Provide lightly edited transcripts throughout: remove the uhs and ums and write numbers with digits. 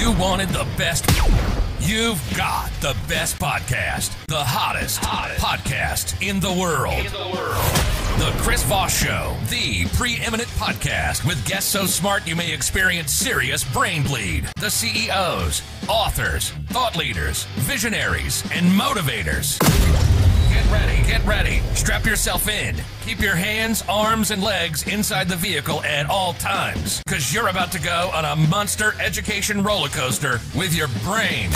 You wanted the best. You've got the best podcast. The hottest podcast in the world. The Chris Voss Show, the preeminent podcast with guests so smart you may experience serious brain bleed. The CEOs, authors, thought leaders, visionaries, and motivators. Get ready. Strap yourself in. Keep your hands, arms, and legs inside the vehicle at all times, because you're about to go on a monster education roller coaster with your brain.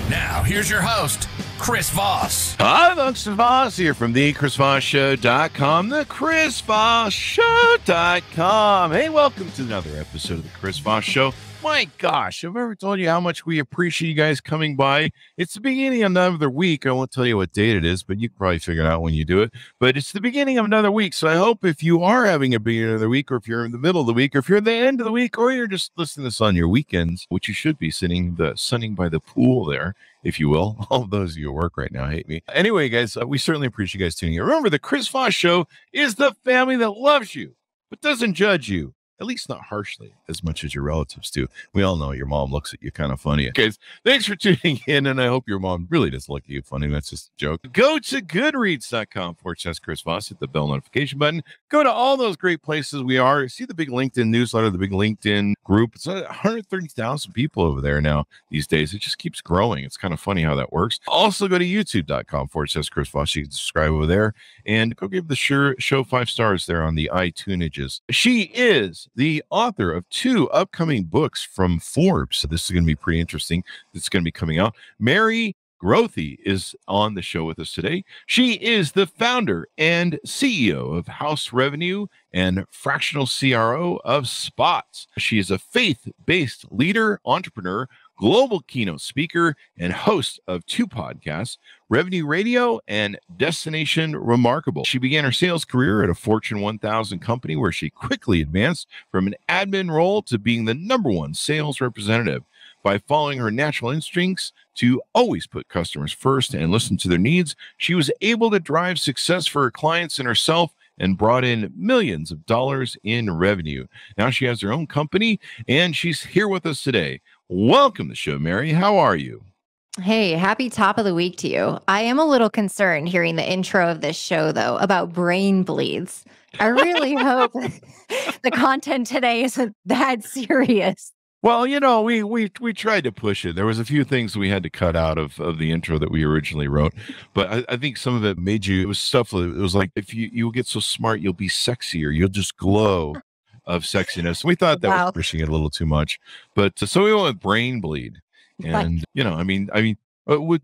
Now, here's your host, Chris Voss. Hi, folks, Voss here from the ChrisVossShow.com, the ChrisVossShow.com. Hey, welcome to another episode of the Chris Voss Show. My gosh, I've ever told you how much we appreciate you guys coming by. It's the beginning of another week. I won't tell you what date it is, but you can probably figure it out when you do it. But it's the beginning of another week. So I hope if you are having a beginning of the week, or if you're in the middle of the week, or if you're at the end of the week, or you're just listening to this on your weekends, which you should be sunning by the pool there, if you will. All of those of you at work right now hate me. Anyway, guys, we certainly appreciate you guys tuning in. Remember, the Chris Voss Show is the family that loves you, but doesn't judge you. At least not harshly, as much as your relatives do. We all know your mom looks at you kind of funny. Guys, thanks for tuning in, and I hope your mom really does look at you funny. That's just a joke. Go to goodreads.com/Chris Voss, hit the bell notification button. Go to all those great places we are. See the big LinkedIn newsletter, the big LinkedIn group. It's 130,000 people over there now these days. It just keeps growing. It's kind of funny how that works. Also, go to youtube.com/Chris Voss. You can subscribe over there, and go give the show 5 stars there on the iTunes. She is the author of 2 upcoming books from Forbes. So this is going to be pretty interesting. It's going to be coming out. Mary Grothe is on the show with us today. She is the founder and CEO of House Revenue and fractional CRO of Spots. She is a faith-based leader, entrepreneur, global keynote speaker, and host of 2 podcasts, Revenue Radio and Destination Remarkable. She began her sales career at a Fortune 1000 company where she quickly advanced from an admin role to being the #1 sales representative. By following her natural instincts to always put customers first and listen to their needs, she was able to drive success for her clients and herself, and brought in millions of dollars in revenue. Now she has her own company, and she's here with us today. Welcome to the show, Mary. How are you? Hey, happy top of the week to you. I am a little concerned hearing the intro of this show, though, about brain bleeds. I really hope the content today isn't that serious. Well, you know, we tried to push it. There was a few things we had to cut out of the intro that we originally wrote, but I think some of it made you, it was stuff, it was like, if you get so smart, you'll be sexier. You'll just glow of sexiness. We thought that was pushing it a little too much, but so we went with brain bleed. And, you know, I mean,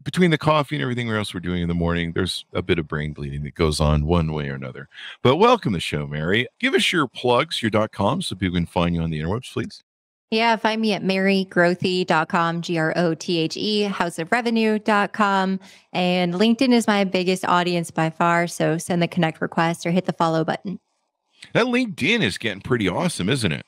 between the coffee and everything else we're doing in the morning, there's a bit of brain bleeding that goes on one way or another. But welcome to the show, Mary. Give us your plugs, your .com, so people can find you on the interwebs, please. Yeah, find me at marygrothe.com, Grothe, houseofrevenue.com. And LinkedIn is my biggest audience by far. So send the connect request or hit the follow button. That LinkedIn is getting pretty awesome, isn't it?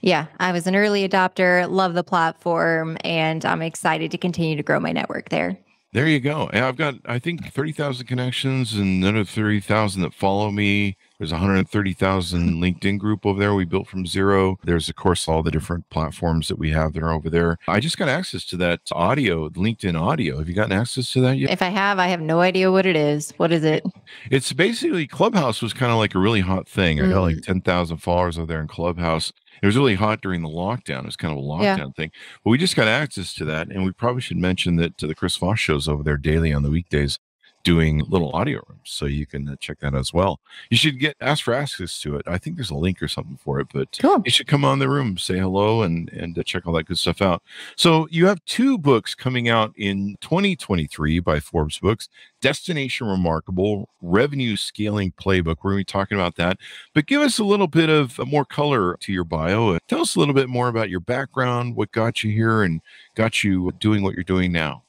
Yeah, I was an early adopter, love the platform, and I'm excited to continue to grow my network there. There you go. And I've got, I think, 30,000 connections and another 30,000 that follow me. There's 130,000 LinkedIn group over there we built from zero. There's, of course, all the different platforms that we have that are over there. I just got access to that audio, LinkedIn audio. Have you gotten access to that yet? If I have no idea what it is. What is it? It's basically, Clubhouse was kind of like a really hot thing. I got like 10,000 followers over there in Clubhouse. It was really hot during the lockdown. It was kind of a lockdown thing. But we just got access to that. And we probably should mention that the Chris Voss Show's over there daily on the weekdays doing little audio rooms. So you can check that out as well. You should ask for access to it. I think there's a link or something for it, but you should come on the room, say hello, and check all that good stuff out. So you have 2 books coming out in 2023 by Forbes Books, Destination Remarkable, Revenue Scaling Playbook. We're going to be talking about that, but give us a little bit of more color to your bio. Tell us a little bit more about your background, what got you here and got you doing what you're doing now.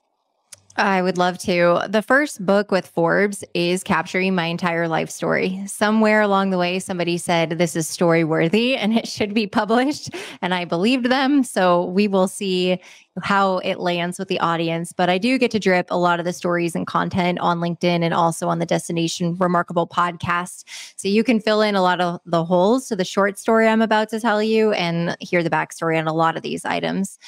I would love to. The first book with Forbes is capturing my entire life story. Somewhere along the way, somebody said this is story worthy and it should be published. And I believed them. So we will see how it lands with the audience. But I do get to drip a lot of the stories and content on LinkedIn and also on the Destination Remarkable podcast. So you can fill in a lot of the holes to the short story I'm about to tell you and hear the backstory on a lot of these items.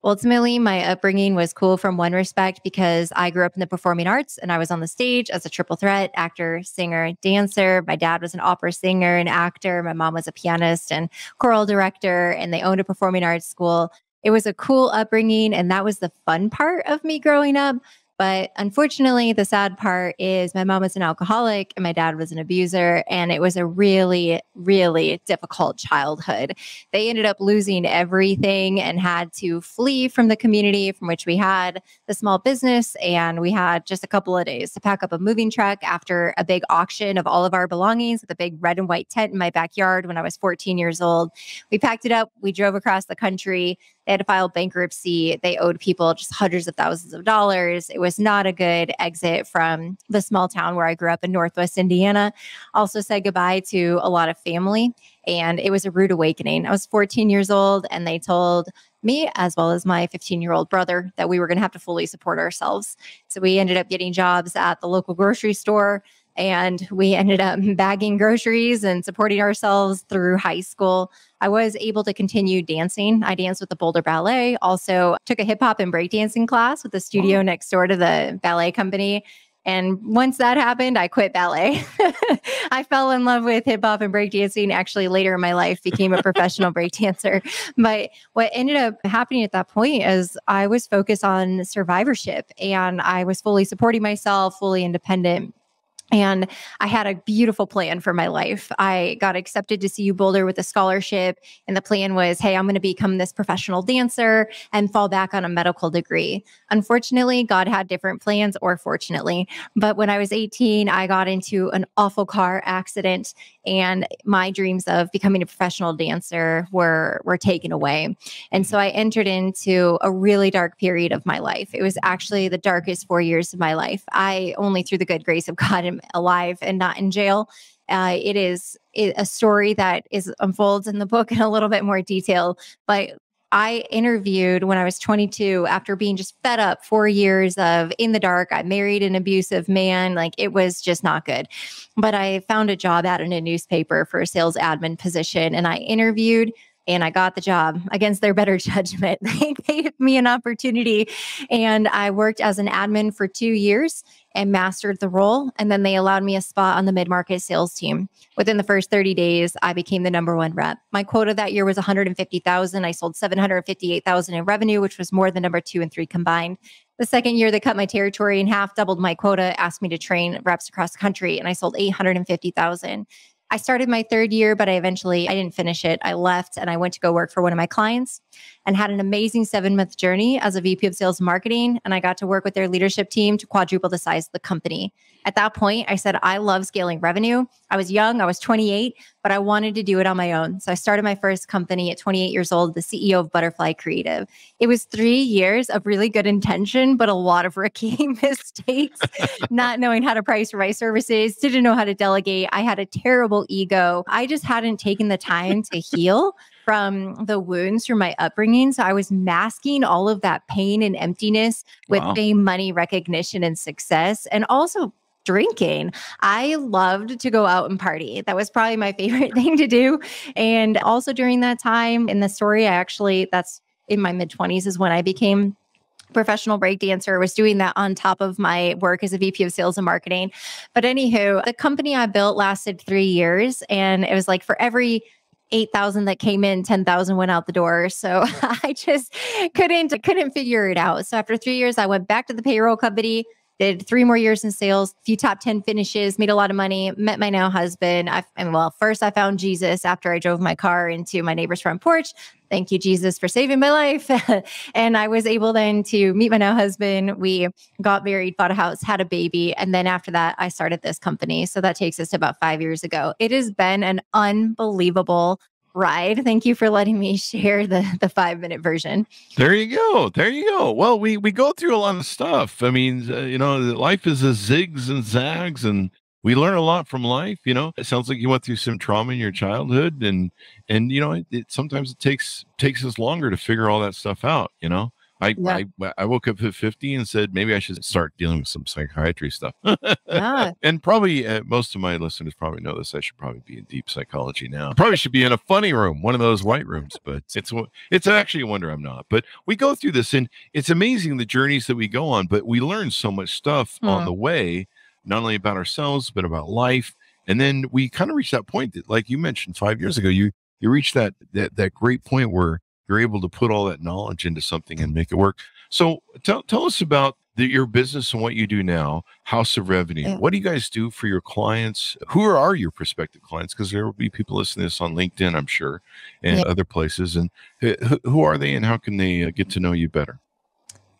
Ultimately, my upbringing was cool from one respect because I grew up in the performing arts and I was on the stage as a triple threat, actor, singer, dancer. My dad was an opera singer and actor. My mom was a pianist and choral director, and they owned a performing arts school. It was a cool upbringing, and that was the fun part of me growing up. But unfortunately, the sad part is my mom was an alcoholic and my dad was an abuser. And it was a really, really difficult childhood. They ended up losing everything and had to flee from the community from which we had the small business. And we had just a couple of days to pack up a moving truck after a big auction of all of our belongings with a big red and white tent in my backyard when I was 14 years old. We packed it up. We drove across the country. They had to file bankruptcy. They owed people just hundreds of thousands of dollars. It was not a good exit from the small town where I grew up in Northwest Indiana. Also said goodbye to a lot of family. And it was a rude awakening. I was 14 years old and they told me, as well as my 15-year-old brother, that we were going to have to fully support ourselves. So we ended up getting jobs at the local grocery store. And we ended up bagging groceries and supporting ourselves through high school. I was able to continue dancing. I danced with the Boulder Ballet, also took a hip hop and breakdancing class with the studio next door to the ballet company. And once that happened, I quit ballet. I fell in love with hip hop and breakdancing. Actually, later in my life, became a professional breakdancer. But what ended up happening at that point is I was focused on survivorship and I was fully supporting myself, fully independent. And I had a beautiful plan for my life. I got accepted to CU Boulder with a scholarship. And the plan was, hey, I'm going to become this professional dancer and fall back on a medical degree. Unfortunately, God had different plans, or fortunately. But when I was 18, I got into an awful car accident and my dreams of becoming a professional dancer were taken away. And so I entered into a really dark period of my life. It was actually the darkest 4 years of my life. I only through the good grace of God am alive and not in jail. It is a story that unfolds in the book in a little bit more detail, but I interviewed when I was 22 after being just fed up 4 years of in the dark. I married an abusive man. Like it was just not good. But I found a job out in a newspaper for a sales admin position and I interviewed and I got the job against their better judgment. They gave me an opportunity and I worked as an admin for 2 years and mastered the role. And then they allowed me a spot on the mid-market sales team. Within the first 30 days, I became the number one rep. My quota that year was 150,000. I sold 758,000 in revenue, which was more than number 2 and 3 combined. The second year, they cut my territory in half, doubled my quota, asked me to train reps across the country, and I sold 850,000. I started my third year, but I didn't finish it. I left and I went to go work for one of my clients and had an amazing 7-month journey as a VP of sales and marketing. And I got to work with their leadership team to quadruple the size of the company. At that point, I said, I love scaling revenue. I was young, I was 28, but I wanted to do it on my own. So I started my first company at 28 years old, the CEO of Butterfly Creative. It was 3 years of really good intention, but a lot of rookie mistakes, not knowing how to price for my services, didn't know how to delegate. I had a terrible ego. I just hadn't taken the time to heal from the wounds from my upbringing. So I was masking all of that pain and emptiness with fame, money, recognition, and success, and also drinking. I loved to go out and party. That was probably my favorite thing to do. And also during that time in the story, that's in my mid-20s is when I became professional breakdancer. Was doing that on top of my work as a VP of sales and marketing. But anywho, the company I built lasted 3 years. And it was like for every 8,000 that came in, 10,000 went out the door. So I just couldn't figure it out. So after 3 years, I went back to the payroll company, did 3 more years in sales, a few top 10 finishes, made a lot of money, met my now husband. First I found Jesus after I drove my car into my neighbor's front porch. Thank you, Jesus, for saving my life. And I was able then to meet my now husband. We got married, bought a house, had a baby. And then after that, I started this company. So that takes us to about 5 years ago. It has been an unbelievable ride. Thank you for letting me share the 5-minute version. There you go. There you go. Well, we go through a lot of stuff. I mean, life is a zigs and zags, and we learn a lot from life. It sounds like you went through some trauma in your childhood, and sometimes it takes us longer to figure all that stuff out. Yeah. I woke up at 50 and said, maybe I should start dealing with some psychiatry stuff. Yeah. And probably most of my listeners probably know this. I should probably be in deep psychology now. I probably should be in a funny room, one of those white rooms, but it's actually a wonder I'm not. But we go through this, and it's amazing the journeys that we go on, but we learn so much stuff on the way, not only about ourselves, but about life. And then we kind of reach that point that, like you mentioned 5 years ago, you reach that great point where you're able to put all that knowledge into something and make it work. So tell us about your business and what you do now, House of Revenue. Yeah. What do you guys do for your clients? Who are your prospective clients? Because there will be people listening to this on LinkedIn, I'm sure, and other places. And who are they, and how can they get to know you better?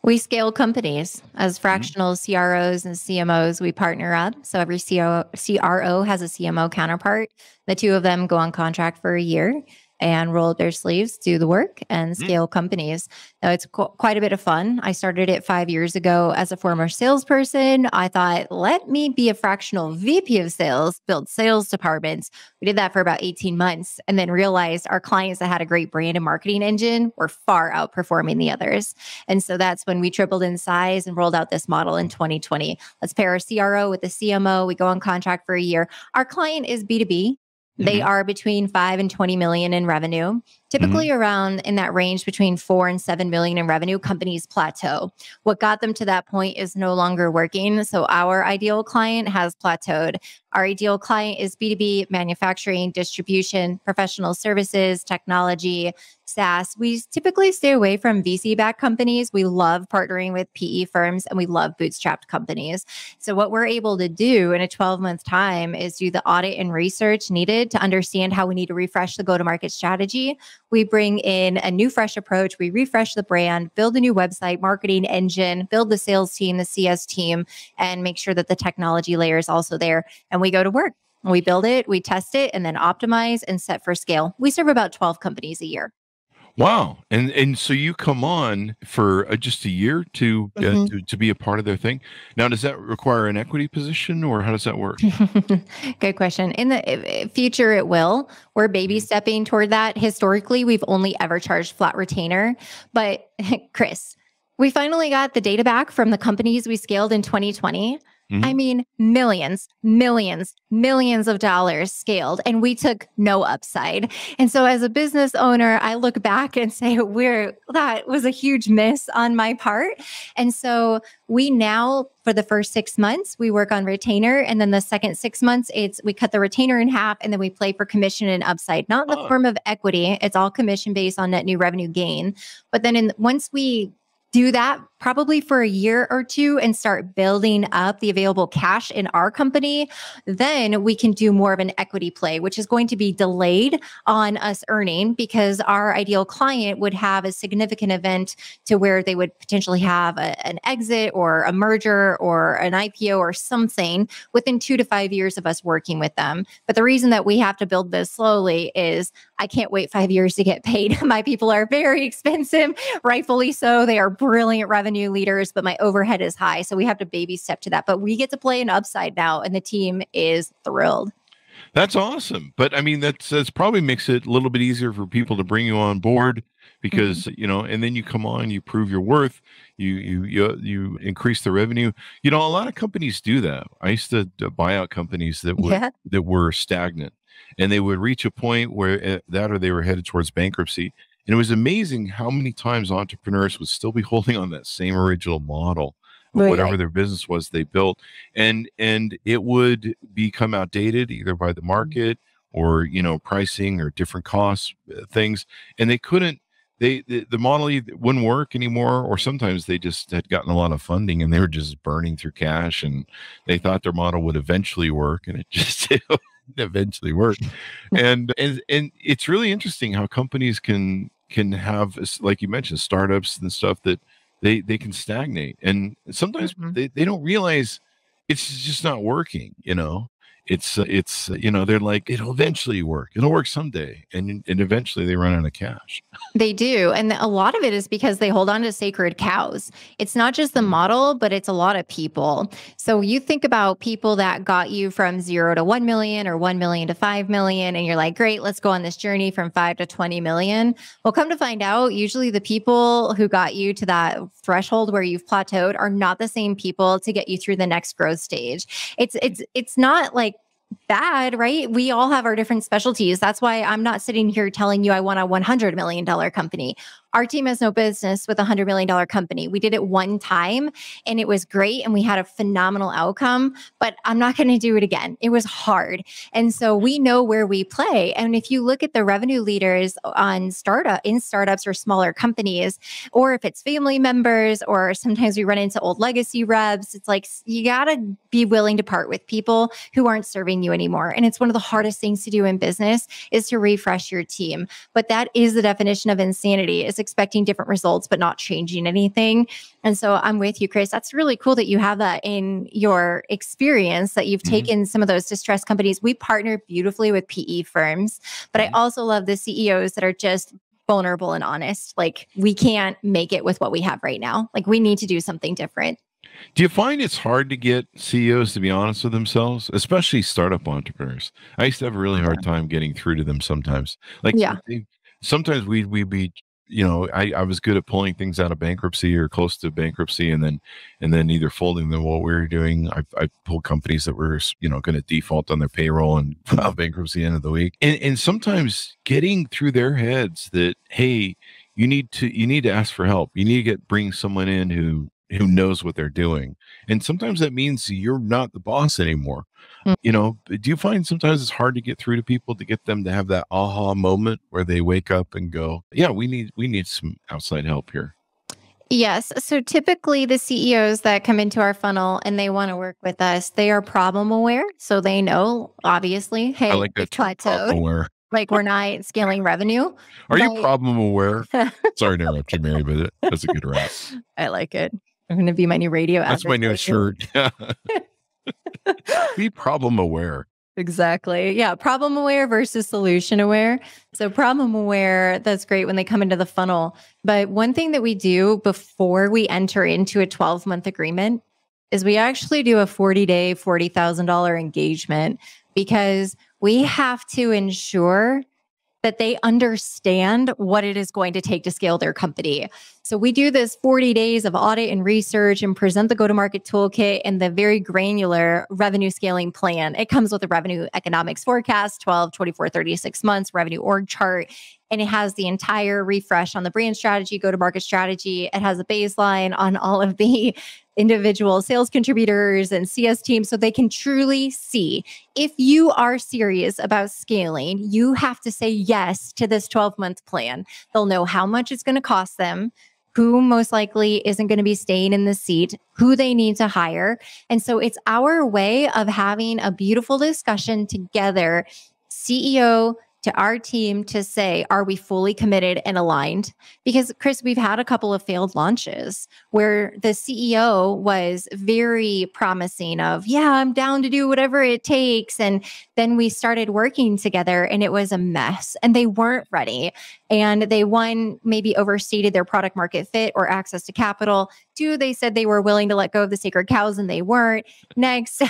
We scale companies as fractional CROs and CMOs. We partner up. So every CRO has a CMO counterpart. The two of them go on contract for a year and roll up their sleeves, do the work, and scale companies. Now, it's quite a bit of fun. I started it 5 years ago as a former salesperson. I thought, let me be a fractional VP of sales, build sales departments. We did that for about 18 months and then realized our clients that had a great brand and marketing engine were far outperforming the others. And so that's when we tripled in size and rolled out this model in 2020. Let's pair a CRO with a CMO. We go on contract for a year. Our client is B2B. They are between 5 and 20 million in revenue, typically around in that range between 4 and 7 million in revenue. Companies plateau. What got them to that point is no longer working. So our ideal client has plateaued. Our ideal client is B2B, manufacturing, distribution, professional services, technology, SaaS. We typically stay away from VC-backed companies. We love partnering with PE firms, and we love bootstrapped companies. So what we're able to do in a 12-month time is do the audit and research needed to understand how we need to refresh the go-to-market strategy. We bring in a new, fresh approach. We refresh the brand, build a new website, marketing engine, build the sales team, the CS team, and make sure that the technology layer is also there. And we go to work. We build it, we test it, and then optimize and set for scale. We serve about 12 companies a year. Wow. And so you come on for just a year to be a part of their thing. Now, does that require an equity position, or how does that work? Good question. In the future, it will. We're baby stepping toward that. Historically, we've only ever charged flat retainer. But Chris, we finally got the data back from the companies we scaled in 2020. I mean, millions of dollars scaled, and we took no upside. And so as a business owner, I look back and say, that was a huge miss on my part. And so we now, for the first 6 months, we work on retainer. And then the second 6 months, we cut the retainer in half, and then we play for commission and upside, not in the form of equity. It's all commission based on net new revenue gain. But then once we do that probably for a year or two and start building up the available cash in our company, then we can do more of an equity play, which is going to be delayed on us earning, because our ideal client would have a significant event to where they would potentially have an exit or a merger or an IPO or something within 2 to 5 years of us working with them. But the reason that we have to build this slowly is I can't wait 5 years to get paid. My people are very expensive, rightfully so. They are brilliant revenue leaders, but my overhead is high. So we have to baby step to that. But we get to play an upside now, and the team is thrilled. That's awesome. But I mean, that's probably makes it a little bit easier for people to bring you on board, because, and then you come on, you prove your worth, you increase the revenue. A lot of companies do that. I used to buy out companies that were stagnant, and they would reach a point where or they were headed towards bankruptcy. And it was amazing how many times entrepreneurs would still be holding on that same original model of whatever their business was they built. And it would become outdated either by the market or, pricing or different costs, things. And they couldn't, the model either wouldn't work anymore, or sometimes they just had gotten a lot of funding and they were just burning through cash, and they thought their model would eventually work, and it just eventually worked. And it's really interesting how companies can have, like you mentioned, startups and stuff that they can stagnate, and sometimes they don't realize it's just not working, they're like, it'll eventually work. It'll work someday. And eventually they run out of cash. They do. And a lot of it is because they hold on to sacred cows. It's not just the model, but it's a lot of people. So you think about people that got you from 0 to 1 million or 1 million to 5 million. And you're like, great, let's go on this journey from 5 to 20 million. Well, come to find out, usually the people who got you to that threshold where you've plateaued are not the same people to get you through the next growth stage. It's not like bad, right? We all have our different specialties. That's why I'm not sitting here telling you I want a $100 million company. Our team has no business with a $100 million company. We did it one time and it was great and we had a phenomenal outcome, but I'm not going to do it again. It was hard. And so we know where we play. And if you look at the revenue leaders in startups or smaller companies, or if it's family members, or sometimes we run into old legacy reps, it's like, you got to be willing to part with people who aren't serving you anymore. And it's one of the hardest things to do in business is to refresh your team. But that is the definition of insanity, is expecting different results, but not changing anything. And so I'm with you, Chris. That's really cool that you have that in your experience, that you've taken some of those distressed companies. We partner beautifully with PE firms, but I also love the CEOs that are just vulnerable and honest. Like, we can't make it with what we have right now. Like, we need to do something different. Do you find it's hard to get CEOs to be honest with themselves, especially startup entrepreneurs? I used to have a really hard time getting through to them sometimes. Like, sometimes we'd be, I was good at pulling things out of bankruptcy or close to bankruptcy, and then either folding them. What we were doing, I pulled companies that were, going to default on their payroll and file bankruptcy end of the week. And sometimes getting through their heads that, hey, you need to ask for help. You need to bring someone in who knows what they're doing. And sometimes that means you're not the boss anymore. Do you find sometimes it's hard to get through to people, to get them to have that aha moment where they wake up and go, yeah, we need some outside help here? Yes. So typically the CEOs that come into our funnel and they want to work with us, they are problem aware. So they know, obviously, hey, I like that term, problem aware. Like, we're not scaling revenue. Are you problem aware? Sorry to interrupt you, Mary, but that's a good rap. I like it. I'm going to be my new radio. That's my new shirt. Be problem aware. Exactly. Yeah. Problem aware versus solution aware. So problem aware, that's great when they come into the funnel. But one thing that we do before we enter into a 12-month agreement is we actually do a 40-day, $40,000 engagement, because we have to ensure that they understand what it is going to take to scale their company. So we do this 40 days of audit and research and present the go-to-market toolkit and the very granular revenue scaling plan. It comes with a revenue economics forecast, 12, 24, 36 months, revenue org chart, and it has the entire refresh on the brand strategy, go-to-market strategy. It has a baseline on all of the individual sales contributors and CS teams, so they can truly see if you are serious about scaling, you have to say yes to this 12-month plan. They'll know how much it's going to cost them, who most likely isn't going to be staying in the seat, who they need to hire. And so it's our way of having a beautiful discussion together, CEO to our team, to say, are we fully committed and aligned? Because, Chris, we've had a couple of failed launches where the CEO was very promising of, yeah, I'm down to do whatever it takes. And then we started working together and it was a mess and they weren't ready. And they, one, maybe overstated their product market fit or access to capital. Two, they said they were willing to let go of the sacred cows and they weren't. Next,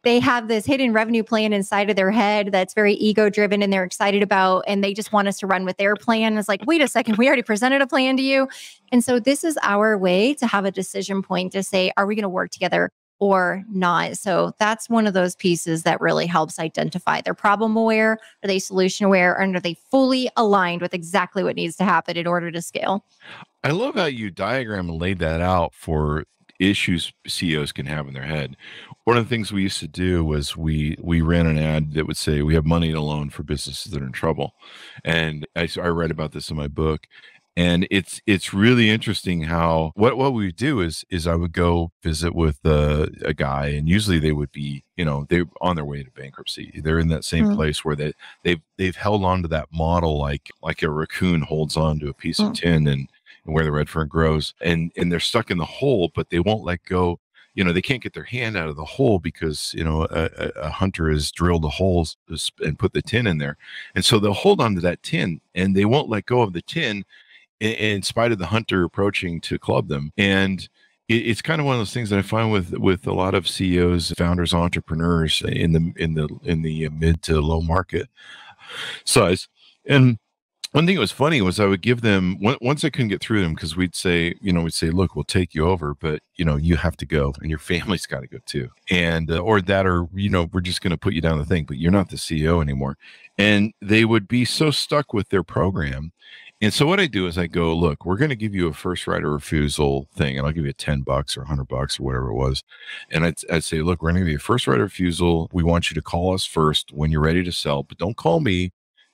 they have this hidden revenue plan inside of their head that's very ego driven and they're excited about, and they just want us to run with their plan. It's like, wait a second, we already presented a plan to you. And so this is our way to have a decision point to say, are we going to work together or not? So that's one of those pieces that really helps identify. They're problem aware, are they solution aware, and are they fully aligned with exactly what needs to happen in order to scale? I love how you diagram and laid that out for issues CEOs can have in their head. One of the things we used to do was we ran an ad that would say, we have money to loan for businesses that are in trouble. And I read about this in my book. And it's really interesting how what we do is I would go visit with a guy, and usually they would be, they're on their way to bankruptcy. They're in that same place where they've held on to that model like a raccoon holds on to a piece of tin and where the red fern grows, and they're stuck in the hole, but they won't let go. they can't get their hand out of the hole because, a hunter has drilled the holes and put the tin in there. And so they'll hold on to that tin and they won't let go of the tin in spite of the hunter approaching to club them. And it's kind of one of those things that I find with a lot of CEOs, founders, entrepreneurs in the mid to low market size. And one thing that was funny was I would give them, once I couldn't get through them, because we'd say, look, we'll take you over, but, you have to go and your family's got to go too. And, or we're just going to put you down the thing, but you're not the CEO anymore. And they would be so stuck with their program. And so what I do is I go, look, we're going to give you a first right of refusal thing, and I'll give you $10 or $100 or whatever it was. And I'd say, look, we're going to give you a first right of refusal. We want you to call us first when you're ready to sell, but don't call me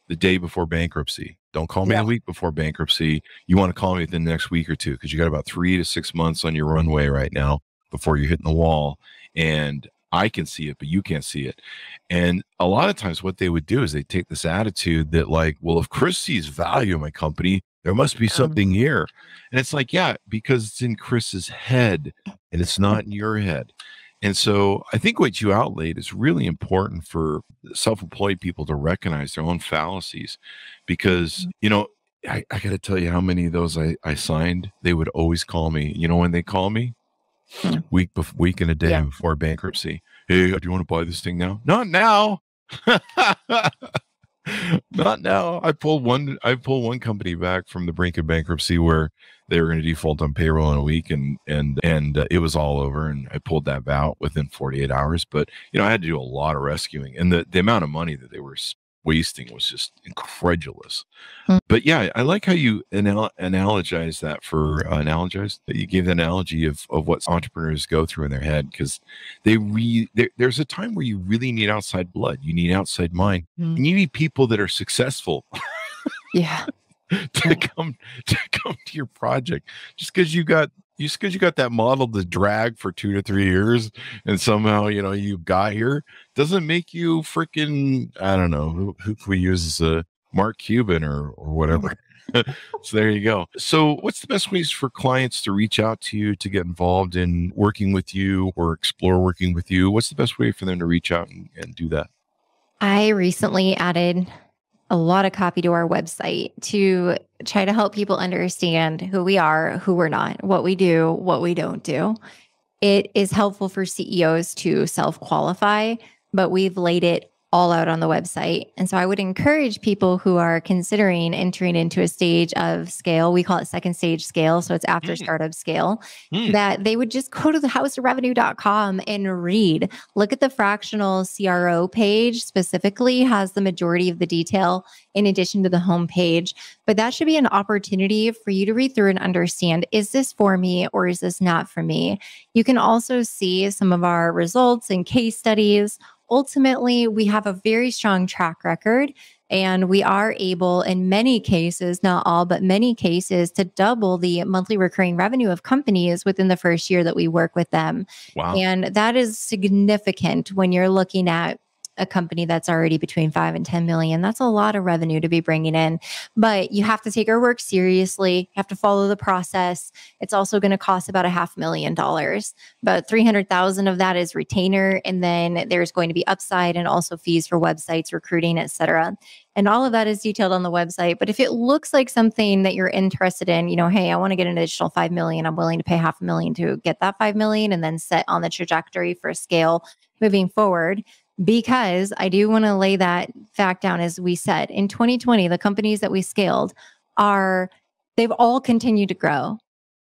the day before bankruptcy. Don't call me the week before bankruptcy. You want to call me within the next week or two, because you got about 3 to 6 months on your runway right now before you're hitting the wall. And I can see it, but you can't see it. And a lot of times what they would do is they take this attitude that like, well, if Chris sees value in my company, there must be something here. And it's like, yeah, because it's in Chris's head and it's not in your head. And so I think what you outlaid is really important for self-employed people to recognize their own fallacies, because, I got to tell you how many of those I signed. They would always call me. You know when they call me? Week and a day before bankruptcy. Hey, do you want to buy this thing now? Not now. Not now. I pulled one company back from the brink of bankruptcy where they were going to default on payroll in a week, and it was all over. And I pulled that out within 48 hours. But I had to do a lot of rescuing, and the amount of money that they were wasting was just incredulous. But yeah, I like how you analogize that that you gave the analogy of what entrepreneurs go through in their head, because there's a time where you really need outside blood, you need outside mind, and you need people that are successful. to come to your project. Just because you got that model to drag for 2 to 3 years and somehow you got here doesn't make you freaking, I don't know, who can we use as a Mark Cuban or whatever. So there you go. So what's the best ways for clients to reach out to you to get involved in working with you or explore working with you? What's the best way for them to reach out and do that? I recently added a lot of copy to our website to try to help people understand who we are, who we're not, what we do, what we don't do. It is helpful for CEOs to self-qualify, but we've laid it all out on the website. And so I would encourage people who are considering entering into a stage of scale, we call it second stage scale, so it's after startup scale, that they would just go to the houseofrevenue.com and read. Look at the fractional CRO page, specifically has the majority of the detail in addition to the homepage. But that should be an opportunity for you to read through and understand, is this for me or is this not for me? You can also see some of our results and case studies. Ultimately, we have a very strong track record, and we are able, in many cases, not all, but many cases, to double the monthly recurring revenue of companies within the first year that we work with them. Wow. And that is significant when you're looking at a company that's already between 5 and 10 million. That's a lot of revenue to be bringing in, but you have to take our work seriously. You have to follow the process. It's also going to cost about $500,000, but 300,000 of that is retainer. And then there's going to be upside and also fees for websites, recruiting, etc. And all of that is detailed on the website. But if it looks like something that you're interested in, hey, I want to get an additional 5 million. I'm willing to pay $500,000 to get that 5 million and then set on the trajectory for scale moving forward. Because I do want to lay that fact down, as we said, in 2020, the companies that we scaled they've all continued to grow.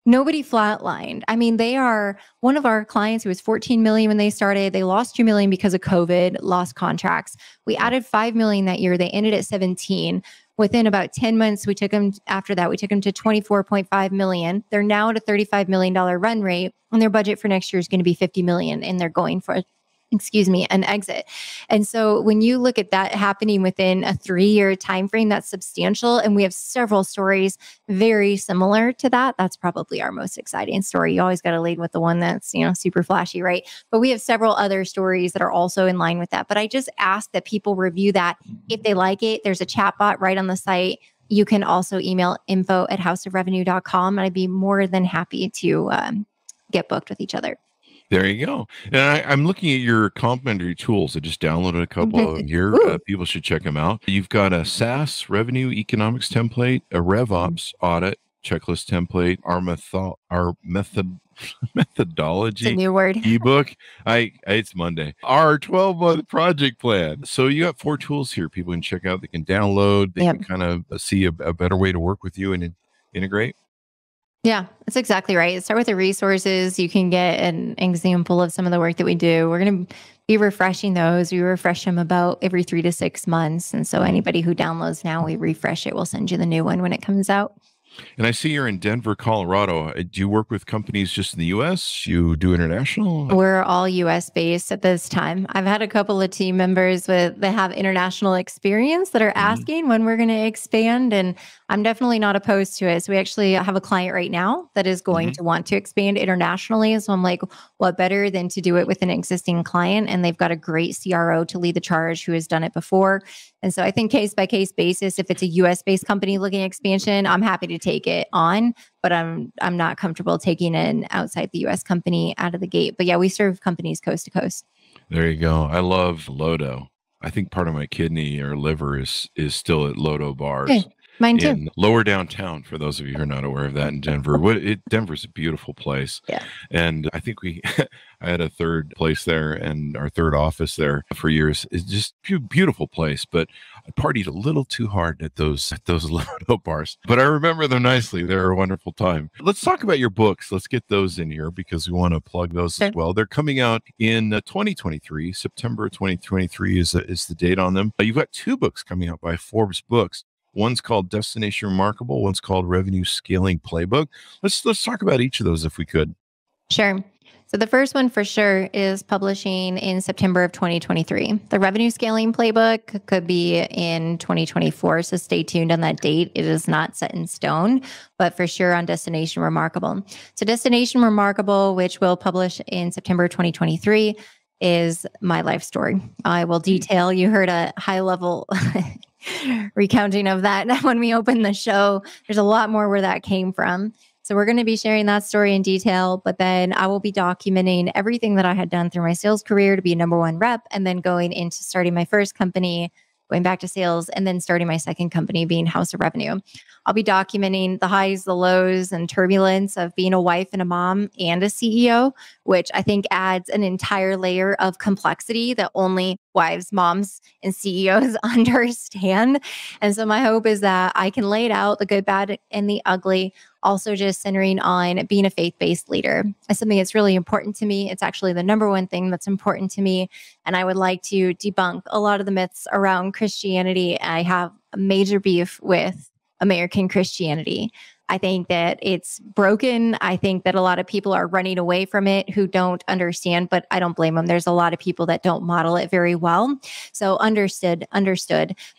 Nobody flatlined. I mean, they are one of our clients who was 14 million when they started. They lost 2 million because of COVID, lost contracts. We added 5 million that year. They ended at 17. Within about 10 months, we took them to 24.5 million. They're now at a $35 million run rate, and their budget for next year is going to be 50 million, and they're going for an exit. And so when you look at that happening within a 3-year timeframe, that's substantial. And we have several stories very similar to that. That's probably our most exciting story. You always got to lead with the one that's, super flashy, right? But we have several other stories that are also in line with that. But I just ask that people review that. If they like it, there's a chat bot right on the site. You can also email info@houseofrevenue.com. And I'd be more than happy to get booked with each other. There you go. And I'm looking at your complimentary tools. I just downloaded a couple of them here. Ooh. People should check them out. You've got a SaaS revenue economics template, a RevOps audit checklist template, our methodology It's a new word. ebook. It's Monday. Our 12-month project plan. So you got 4 tools here people can check out. They can download. They can kind of see a better way to work with you and integrate. Yeah, that's exactly right. Start with the resources. You can get an example of some of the work that we do. We're going to be refreshing those. We refresh them about every 3 to 6 months. And so anybody who downloads now, we refresh it. We'll send you the new one when it comes out. And I see you're in Denver, Colorado. Do you work with companies just in the U.S.? You do international? We're all U.S. based at this time. I've had a couple of team members that have international experience that are asking when we're going to expand. And I'm definitely not opposed to it. So we actually have a client right now that is going to want to expand internationally. So I'm like, what better than to do it with an existing client? And they've got a great CRO to lead the charge who has done it before. And so I think case by case basis, if it's a US based company looking at expansion, I'm happy to take it on, but I'm not comfortable taking an outside the US company out of the gate. But yeah, we serve companies coast to coast. There you go. I love Lodo. I think part of my kidney or liver is still at Lodo bars. Okay. Mine too. In lower downtown, for those of you who are not aware of that in Denver. Denver's a beautiful place. Yeah. And I think I had a third place there and our third office there for years. It's just a beautiful place, but I partied a little too hard at those Lodo bars. But I remember them nicely. They're a wonderful time. Let's talk about your books. Let's get those in here because we want to plug those as well. They're coming out in 2023. September 2023 is the date on them. You've got 2 books coming out by Forbes Books. One's called Destination Remarkable. One's called Revenue Scaling Playbook. Let's talk about each of those if we could. Sure. So the first one for sure is publishing in September of 2023. The Revenue Scaling Playbook could be in 2024. So stay tuned on that date. It is not set in stone, but for sure on Destination Remarkable. So Destination Remarkable, which will publish in September 2023, is my life story. I will detail, you heard a high level recounting of that when we opened the show. There's a lot more where that came from. So we're going to be sharing that story in detail, but then I will be documenting everything that I had done through my sales career to be a #1 rep, and then going into starting my first company, going back to sales, and then starting my second company being House of Revenue. I'll be documenting the highs, the lows, and turbulence of being a wife and a mom and a CEO, which I think adds an entire layer of complexity that only wives, moms, and CEOs understand. And so my hope is that I can lay it out, the good, bad, and the ugly, also just centering on being a faith-based leader. It's something that's really important to me. It's actually the #1 thing that's important to me. And I would like to debunk a lot of the myths around Christianity. I have a major beef with American Christianity. I think that it's broken. I think that a lot of people are running away from it who don't understand, but I don't blame them. There's a lot of people that don't model it very well. So understood.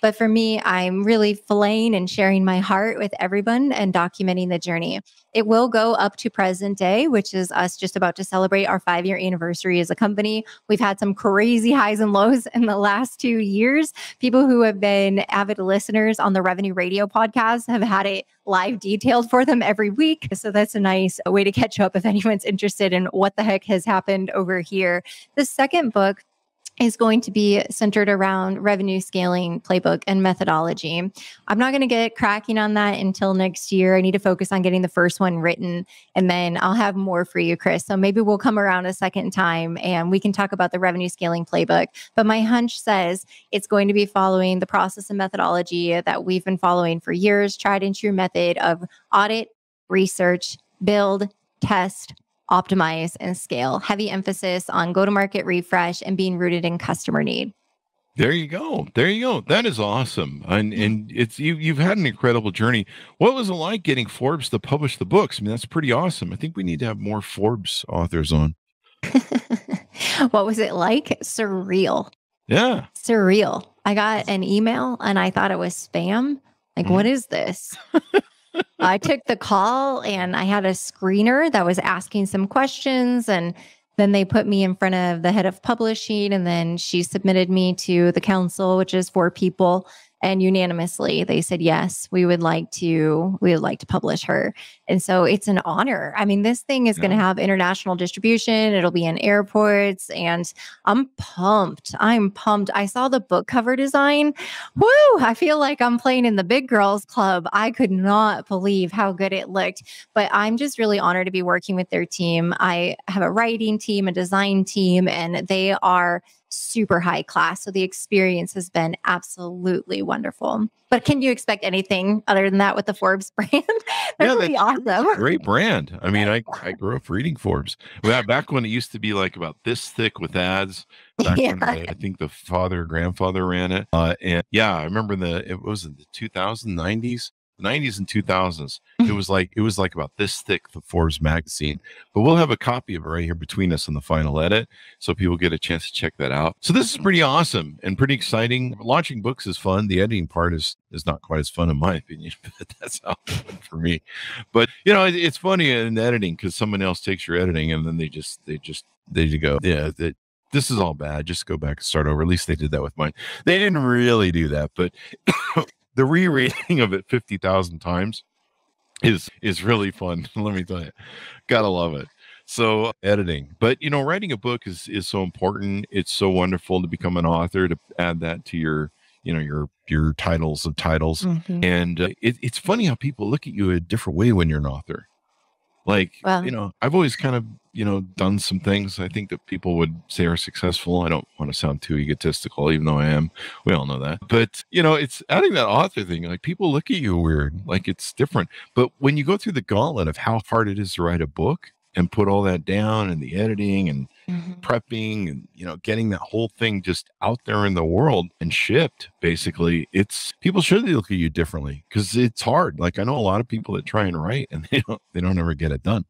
But for me, I'm really filleting and sharing my heart with everyone and documenting the journey. It will go up to present day, which is us just about to celebrate our 5-year anniversary as a company. We've had some crazy highs and lows in the last 2 years. People who have been avid listeners on the Revenue Radio podcast have had it live detailed for them every week. So that's a nice way to catch up if anyone's interested in what the heck has happened over here. The second book is going to be centered around revenue scaling playbook and methodology. I'm not going to get cracking on that until next year. I need to focus on getting the first one written, and then I'll have more for you, Chris. So maybe we'll come around a second time and we can talk about the revenue scaling playbook. But my hunch says it's going to be following the process and methodology that we've been following for years, tried and true method of audit, research, build, test, optimize, and scale. Heavy emphasis on go-to-market refresh and being rooted in customer need. There you go. That is awesome. And it's you've had an incredible journey. What was it like getting Forbes to publish the books? I mean, that's pretty awesome. I think we need to have more Forbes authors on. What was it like? Surreal. Yeah. Surreal. I got an email and I thought it was spam. Like, what is this? I took the call and I had a screener that was asking some questions, and then they put me in front of the head of publishing, and then she submitted me to the council, which is 4 people, and unanimously they said, yes, we would like to publish her. And so it's an honor. I mean, this thing is going to have international distribution. It'll be in airports, and I'm pumped. I'm pumped. I saw the book cover design. Woo! I feel like I'm playing in the big girls club. I could not believe how good it looked, but I'm just really honored to be working with their team. I have a writing team, a design team, and they are super high class. So the experience has been absolutely wonderful. But can you expect anything other than that with the Forbes brand? That's really awesome. Great brand. I mean, I grew up reading Forbes. Back when it used to be like about this thick with ads. Back when I think the grandfather ran it. And yeah, I remember it was in the 90s and 2000s. It was like about this thick, the Forbes magazine. But we'll have a copy of it right here between us in the final edit, so people get a chance to check that out. So this is pretty awesome and pretty exciting. Launching books is fun. The editing part is not quite as fun in my opinion, but that's how it's fun for me. But it's funny in editing because someone else takes your editing and then they go, yeah, this is all bad. Just go back and start over. At least they did that with mine. They didn't really do that, but the rereading of it 50,000 times is really fun. Let me tell you, gotta love it. So editing, but writing a book is so important. It's so wonderful to become an author, to add that to your titles of titles. Mm-hmm. And it's funny how people look at you a different way when you're an author. Like, I've always kind of, done some things I think that people would say are successful. I don't want to sound too egotistical, even though I am. We all know that. But, it's adding that author thing. Like, people look at you weird, like it's different. But when you go through the gauntlet of how hard it is to write a book and put all that down and the editing and prepping and, getting that whole thing just out there in the world and shipped, basically, people should look at you differently because it's hard. Like, I know a lot of people that try and write and they don't ever get it done.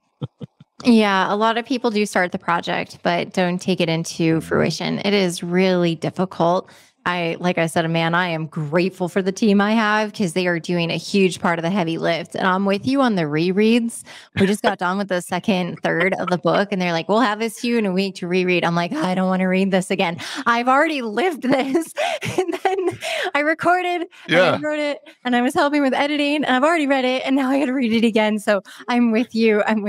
Yeah, a lot of people do start the project, but don't take it into fruition. It is really difficult. Like I said, man, I am grateful for the team I have because they are doing a huge part of the heavy lift. And I'm with you on the rereads. We just got done with the second third of the book and they're like, we'll have this to you in a week to reread. I'm like, I don't want to read this again. I've already lived this. And then I recorded and I wrote it and I was helping with editing and I've already read it and now I got to read it again. So I'm with you on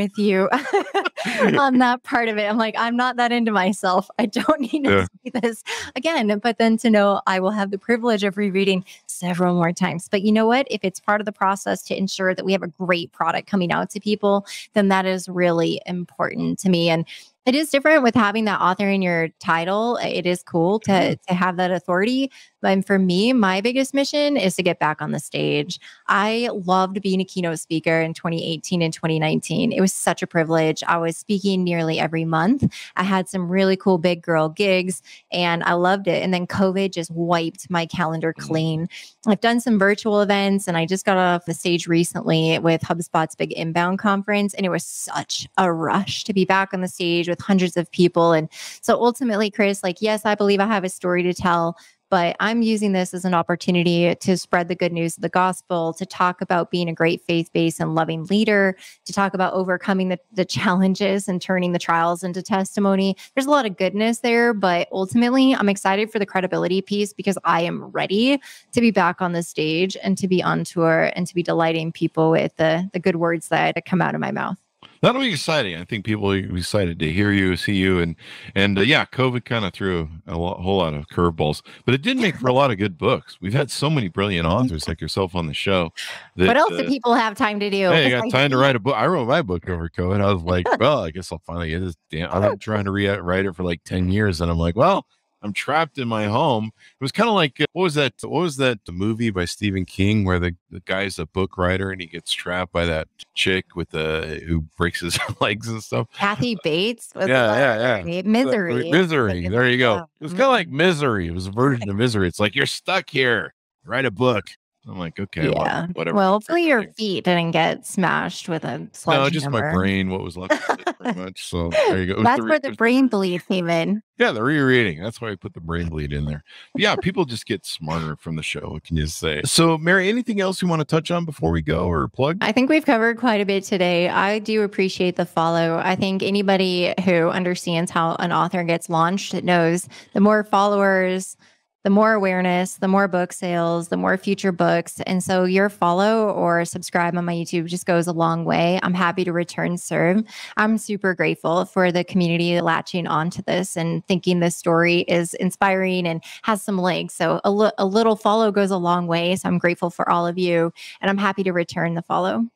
that part of it. I'm like, I'm not that into myself. I don't need to see this again. But then to know I will have the privilege of rereading several more times. But you know what? If it's part of the process to ensure that we have a great product coming out to people, then that is really important to me. And it is different with having that author in your title. It is cool to have that authority. But for me, my biggest mission is to get back on the stage. I loved being a keynote speaker in 2018 and 2019. It was such a privilege. I was speaking nearly every month. I had some really cool big girl gigs and I loved it. And then COVID just wiped my calendar clean. I've done some virtual events and I just got off the stage recently with HubSpot's big inbound conference. And it was such a rush to be back on the stage with hundreds of people. And so ultimately, Chris, yes, I believe I have a story to tell, but I'm using this as an opportunity to spread the good news of the gospel, to talk about being a great faith-based and loving leader, to talk about overcoming the challenges and turning the trials into testimony. There's a lot of goodness there, but ultimately I'm excited for the credibility piece because I am ready to be back on the stage and to be on tour and to be delighting people with the good words that come out of my mouth. That'll be exciting. I think people will be excited to hear you, see you, and COVID kind of threw whole lot of curveballs, but it did make for a lot of good books. We've had so many brilliant authors like yourself on the show. What else do people have time to do? Hey, I got time to write a book. I wrote my book over COVID. I was like, well, I guess I'll finally get this. I've been trying to write it for like 10 years, and I'm like, well, I'm trapped in my home. It was kind of like, what was that movie by Stephen King where the guy's a book writer and he gets trapped by that chick who breaks his legs and stuff? Kathy Bates? Yeah. Misery. Misery. There you go. It was kind of like Misery. It was a version of Misery. It's like, you're stuck here. Write a book. I'm like, okay, well, whatever. Well, hopefully your feet didn't get smashed with a sledgehammer. No, just my brain, what was left of it, pretty much. So there you go. That's where the brain bleed came in. Yeah, the rereading. That's why I put the brain bleed in there. But yeah, people just get smarter from the show. What can you say? So, Mary, anything else you want to touch on before we go or plug? I think we've covered quite a bit today. I do appreciate the follow. I think anybody who understands how an author gets launched knows the more followers, the more awareness, the more book sales, the more future books. And so your follow or subscribe on my YouTube just goes a long way. I'm happy to return serve. I'm super grateful for the community latching onto this and thinking this story is inspiring and has some legs. So a little follow goes a long way. So I'm grateful for all of you, and I'm happy to return the follow.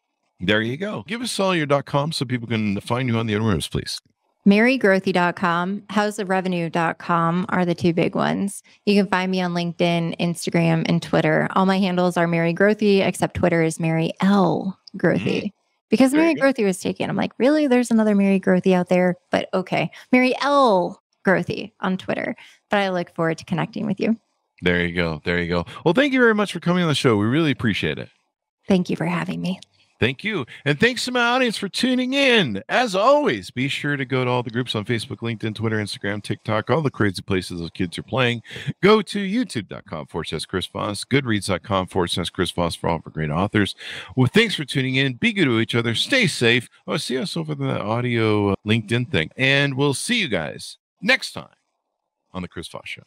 There you go. Give us all your .com so people can find you on the interwebs, please. MaryGrothe.com, houseofrevenue.com are the two big ones. You can find me on LinkedIn, Instagram, and Twitter. All my handles are Mary Grothe, except Twitter is Mary L. Grothe. Because Mary Grothe was taken. I'm like, really? There's another Mary Grothe out there? But okay. Mary L. Grothe on Twitter. But I look forward to connecting with you. There you go. There you go. Well, thank you very much for coming on the show. We really appreciate it. Thank you for having me. Thank you. And thanks to my audience for tuning in. As always, be sure to go to all the groups on Facebook, LinkedIn, Twitter, Instagram, TikTok, all the crazy places those kids are playing. Go to youtube.com/Chris Voss, goodreads.com/Chris Voss for all of our great authors. Well, thanks for tuning in. Be good to each other. Stay safe. Oh, see us over the audio LinkedIn thing. And we'll see you guys next time on the Chris Voss Show.